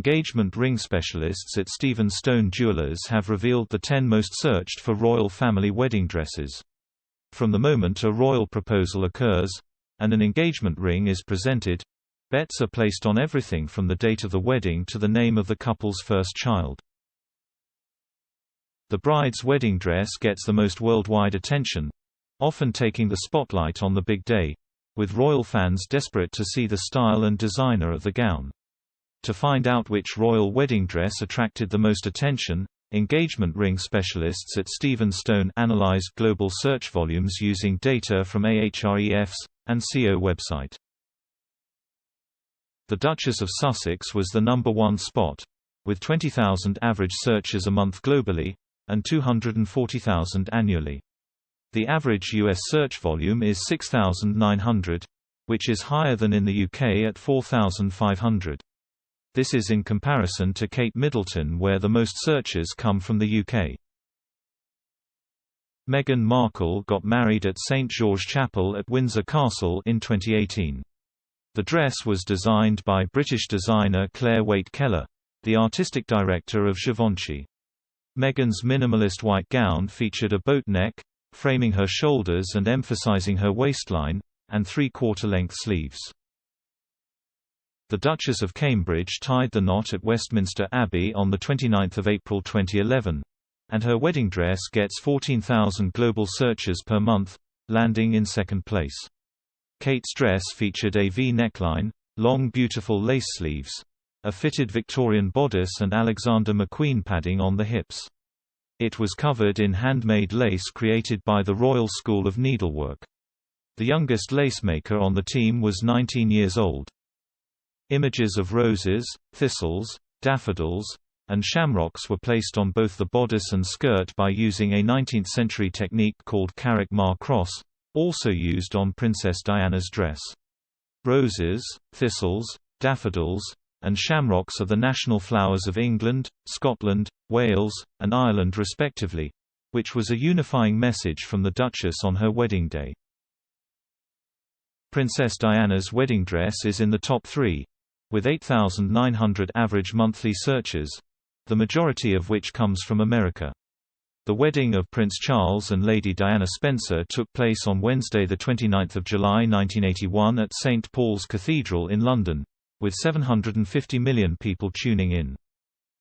engagement ring specialists at Stephen Stone Jewelers have revealed the 10 most searched for royal family wedding dresses. From the moment a royal proposal occurs, and an engagement ring is presented, bets are placed on everything from the date of the wedding to the name of the couple's first child. The bride's wedding dress gets the most worldwide attention, often taking the spotlight on the big day, with royal fans desperate to see the style and designer of the gown. To find out which royal wedding dress attracted the most attention, engagement ring specialists at Stephen Stone analyzed global search volumes using data from Ahrefs and CO website. The Duchess of Sussex was the #1 spot, with 20,000 average searches a month globally, and 240,000 annually. The average US search volume is 6,900, which is higher than in the UK at 4,500. This is in comparison to Kate Middleton, where the most searches come from the UK. Meghan Markle got married at St George Chapel at Windsor Castle in 2018. The dress was designed by British designer Claire Waite-Keller, the artistic director of Givenchy. Meghan's minimalist white gown featured a boat neck, framing her shoulders and emphasizing her waistline, and 3/4-length sleeves. The Duchess of Cambridge tied the knot at Westminster Abbey on 29 April 2011, and her wedding dress gets 14,000 global searches per month, landing in second place. Kate's dress featured a V neckline, long beautiful lace sleeves, a fitted Victorian bodice and Alexander McQueen padding on the hips. It was covered in handmade lace created by the Royal School of Needlework. The youngest lacemaker on the team was 19 years old. Images of roses, thistles, daffodils, and shamrocks were placed on both the bodice and skirt by using a 19th-century technique called carrick mar cross, also used on Princess Diana's dress. Roses, thistles, daffodils, and shamrocks are the national flowers of England, Scotland, Wales, and Ireland respectively, which was a unifying message from the Duchess on her wedding day. Princess Diana's wedding dress is in the top 3, with 8,900 average monthly searches, the majority of which comes from America. The wedding of Prince Charles and Lady Diana Spencer took place on Wednesday 29 July 1981 at St Paul's Cathedral in London, with 750 million people tuning in.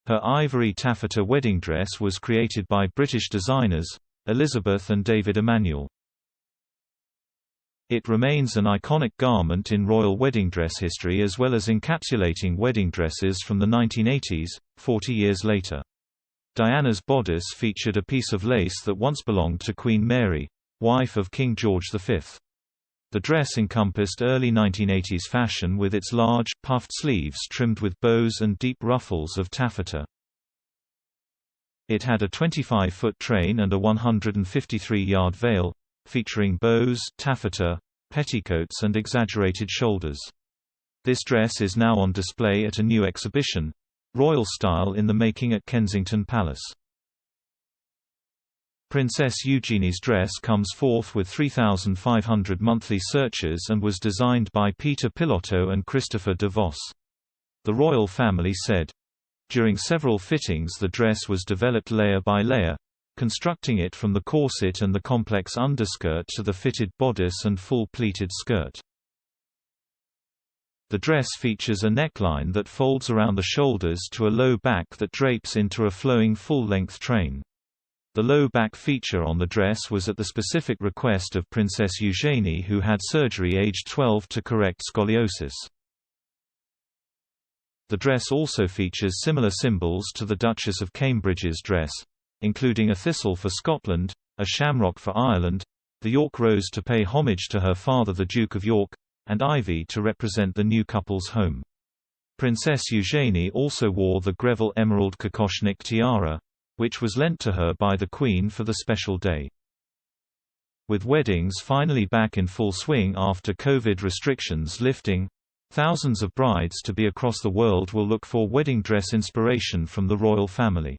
Her ivory taffeta wedding dress was created by British designers, Elizabeth and David Emanuel. It remains an iconic garment in royal wedding dress history as well as encapsulating wedding dresses from the 1980s, 40 years later. Diana's bodice featured a piece of lace that once belonged to Queen Mary, wife of King George V. The dress encompassed early 1980s fashion with its large, puffed sleeves trimmed with bows and deep ruffles of taffeta. It had a 25-foot train and a 153-yard veil, featuring bows, taffeta, petticoats and exaggerated shoulders. This dress is now on display at a new exhibition, Royal Style in the Making at Kensington Palace. Princess Eugenie's dress comes fourth with 3,500 monthly searches and was designed by Peter Pilotto and Christopher de Vos. The royal family said, "During several fittings the dress was developed layer by layer, constructing it from the corset and the complex underskirt to the fitted bodice and full pleated skirt." The dress features a neckline that folds around the shoulders to a low back that drapes into a flowing full-length train. The low back feature on the dress was at the specific request of Princess Eugenie, who had surgery aged 12 to correct scoliosis. The dress also features similar symbols to the Duchess of Cambridge's dress, including a thistle for Scotland, a shamrock for Ireland, the York rose to pay homage to her father the Duke of York, and ivy to represent the new couple's home. Princess Eugenie also wore the Greville emerald kokoshnik tiara, which was lent to her by the Queen for the special day. With weddings finally back in full swing after COVID restrictions lifting, thousands of brides to be across the world will look for wedding dress inspiration from the royal family.